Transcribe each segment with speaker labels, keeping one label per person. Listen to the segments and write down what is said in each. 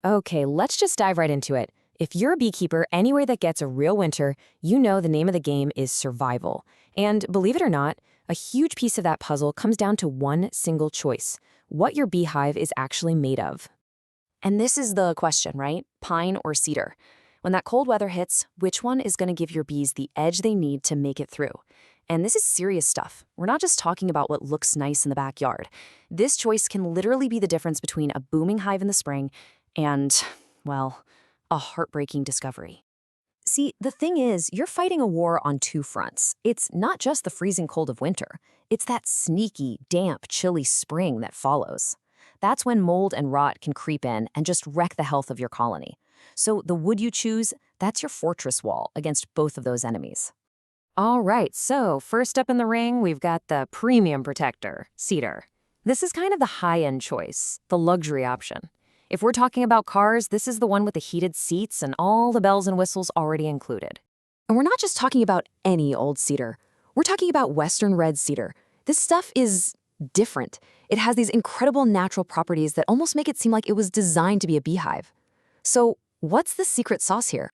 Speaker 1: Okay, let's just dive right into it. If you're a beekeeper anywhere that gets a real winter, you know the name of the game is survival. And believe it or not, a huge piece of that puzzle comes down to one single choice: what your beehive is actually made of. And this is the question, right? Pine or cedar? When that cold weather hits, which one is going to give your bees the edge they need to make it through? And this is serious stuff. We're not just talking about what looks nice in the backyard. This choice can literally be the difference between a booming hive in the spring and, well, a heartbreaking discovery. See, the thing is, you're fighting a war on two fronts. It's not just the freezing cold of winter. It's that sneaky, damp, chilly spring that follows. That's when mold and rot can creep in and just wreck the health of your colony. So the wood you choose, that's your fortress wall against both of those enemies. All right, so first up in the ring, we've got the premium protector, cedar. This is kind of the high-end choice, the luxury option. If we're talking about cars, this is the one with the heated seats and all the bells and whistles already included. And we're not just talking about any old cedar. We're talking about Western red cedar. This stuff is different. It has these incredible natural properties that almost make it seem like it was designed to be a beehive. So what's the secret sauce here?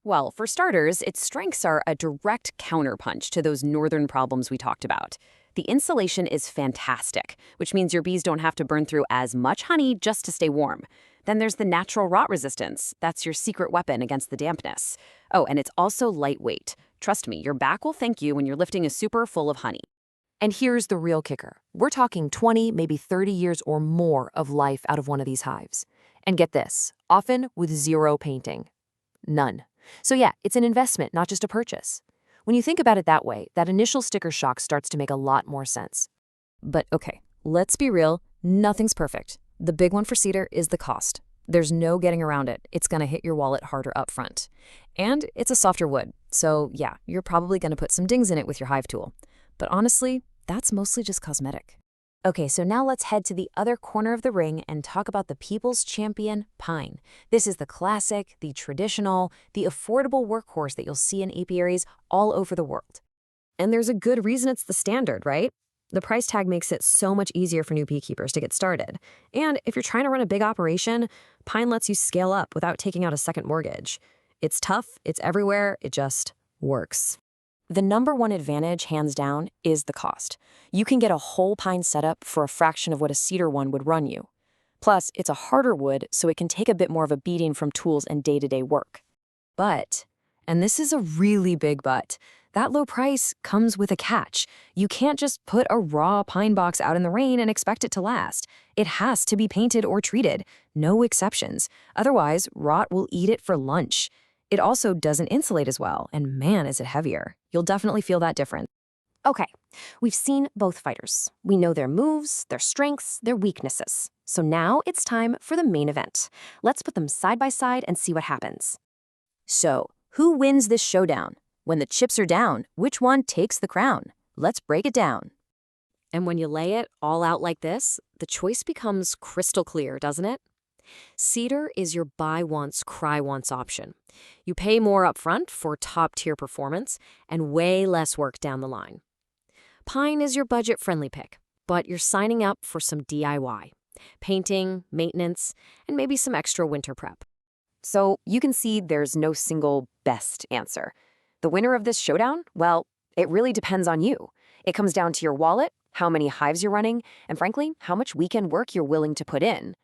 Speaker 1: Well, for starters, its strengths are a direct counterpunch to those northern problems we talked about. The insulation is fantastic, which means your bees don't have to burn through as much honey just to stay warm. Then there's the natural rot resistance. That's your secret weapon against the dampness. Oh, and it's also lightweight. Trust me, your back will thank you when you're lifting a super full of honey. And here's the real kicker. We're talking 20, maybe 30 years or more of life out of one of these hives. And get this, often with zero painting. None. So yeah, it's an investment, not just a purchase. When you think about it that way, that initial sticker shock starts to make a lot more sense. But okay, let's be real, nothing's perfect. The big one for cedar is the cost. There's no getting around it. It's going to hit your wallet harder up front. And it's a softer wood, so yeah, you're probably going to put some dings in it with your hive tool. But honestly, that's mostly just cosmetic. Okay, so now let's head to the other corner of the ring and talk about the people's champion, pine. This is the classic, the traditional, the affordable workhorse that you'll see in apiaries all over the world. And there's a good reason it's the standard, right? The price tag makes it so much easier for new beekeepers to get started. And if you're trying to run a big operation, pine lets you scale up without taking out a second mortgage. It's tough, it's everywhere, it just works. The number one advantage, hands down, is the cost. You can get a whole pine setup for a fraction of what a cedar one would run you. Plus, it's a harder wood, so it can take a bit more of a beating from tools and day-to-day work. But, and this is a really big but, that low price comes with a catch. You can't just put a raw pine box out in the rain and expect it to last. It has to be painted or treated, no exceptions. Otherwise, rot will eat it for lunch. It also doesn't insulate as well, and man, is it heavier. You'll definitely feel that difference. Okay, we've seen both fighters. We know their moves, their strengths, their weaknesses. So now it's time for the main event. Let's put them side by side and see what happens. So, who wins this showdown? When the chips are down, which one takes the crown? Let's break it down. And when you lay it all out like this, the choice becomes crystal clear, doesn't it? Cedar is your buy once, cry once option. You pay more upfront for top-tier performance and way less work down the line. Pine is your budget-friendly pick, but you're signing up for some DIY, painting, maintenance, and maybe some extra winter prep. So you can see there's no single best answer. The winner of this showdown? Well, it really depends on you. It comes down to your wallet, how many hives you're running, and frankly, how much weekend work you're willing to put in.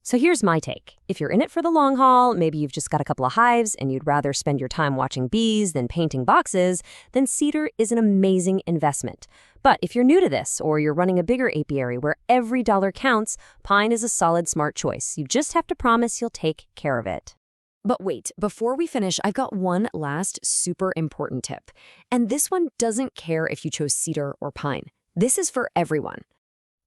Speaker 1: So here's my take. If you're in it for the long haul, maybe you've just got a couple of hives and you'd rather spend your time watching bees than painting boxes, then cedar is an amazing investment. But if you're new to this or you're running a bigger apiary where every dollar counts, pine is a solid, smart choice. You just have to promise you'll take care of it. But wait, before we finish, I've got one last super important tip. And this one doesn't care if you chose cedar or pine. This is for everyone.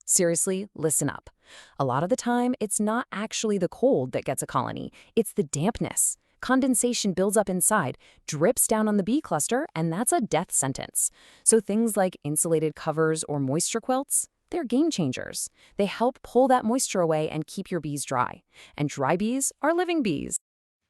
Speaker 1: Seriously, listen up. A lot of the time, it's not actually the cold that gets a colony. It's the dampness. Condensation builds up inside, drips down on the bee cluster, and that's a death sentence. So things like insulated covers or moisture quilts, they're game changers. They help pull that moisture away and keep your bees dry. And dry bees are living bees.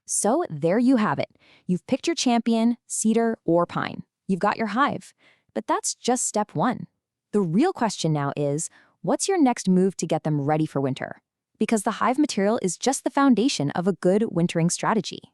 Speaker 1: So there you have it. You've picked your champion, cedar or pine. You've got your hive. But that's just step one. The real question now is, what's your next move to get them ready for winter?
Speaker 2: because the hive material is just the foundation of a good wintering strategy.